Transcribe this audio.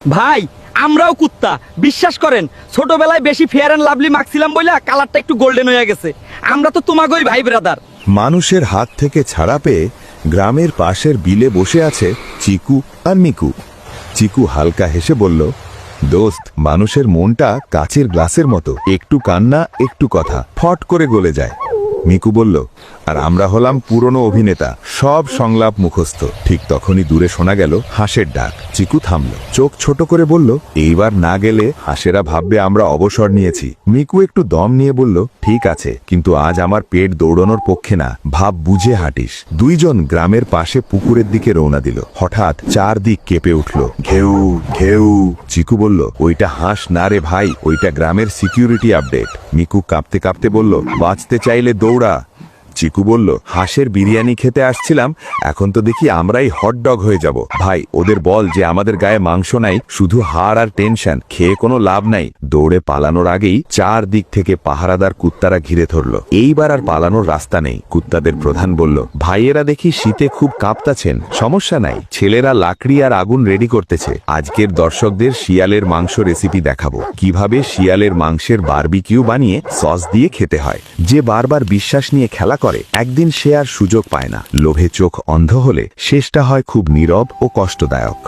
ভাই আমরাও কুত্তা, বিশ্বাস করেন ছোটবেলায় বেশি ফেয়ার অ্যান্ড লাভলি মাখছিলাম বইলা কালারটা একটু গোল্ডেন হয়ে গেছে। আমরা তো তোমাগোই ভাই ব্রাদার। মানুষের হাত থেকে ছাড়া পেয়ে গ্রামের পাশের বিলে বসে আছে চিকু আর মিকু। চিকু হালকা হেসে বলল, দোস্ত, মানুষের মনটা কাচের গ্লাসের মতো, একটু কান্না একটু কথা ফট করে গলে যায়। মিকু বলল, আর আমরা হলাম পুরনো অভিনেতা, সব সংলাপ মুখস্থ। ঠিক তখনই দূরে শোনা গেল হাঁসের ডাক। চিকু থামল, চোখ ছোট করে বলল, এইবার না গেলে হাঁসেরা ভাববে আমরা অবসর নিয়েছি। মিকু একটু দম নিয়ে বলল, ঠিক আছে, কিন্তু আজ আমার পেট দৌড়ানোর পক্ষে না, ভাব বুঝে হাঁটিস। দুইজন গ্রামের পাশে পুকুরের দিকে রওনা দিল। হঠাৎ চারদিক কেঁপে উঠল, ঘেউ ঘেউ। চিকু বলল, ওইটা হাঁস না রে ভাই, ওইটা গ্রামের সিকিউরিটি আপডেট। মিকু কাঁপতে কাঁপতে বলল, বাঁচতে চাইলে দৌড়া। চিকু বলল, হাঁসের বিরিয়ানি খেতে আসছিলাম, এখন তো দেখি আমরাই হটডগ হয়ে যাব। ভাই, ওদের বল যে আমাদের গায়ে মাংস নাই, শুধু হাড় আর টেনশন, খেয়ে কোনো লাভ নাই। দৌড়ে পালানোর আগেই চারদিক থেকে পাহারাদার কুত্তারা ঘিরে ধরল। এইবার আর পালানোর রাস্তা নেই। কুত্তাদের প্রধান বলল, ভাইয়েরা দেখি শীতে খুব কাঁপতাছেন, সমস্যা নাই, ছেলেরা লাকড়ি আর আগুন রেডি করতেছে। আজকের দর্শকদের শিয়ালের মাংস রেসিপি দেখাবো, কিভাবে শিয়ালের মাংসের বারবিকিউ বানিয়ে সস দিয়ে খেতে হয়। যে বারবার বিশ্বাস নিয়ে খেলা করে, একদিন সে আর সুযোগ পায় না। লোভে চোখ অন্ধ হলে শেষটা হয় খুব নীরব ও কষ্টদায়ক।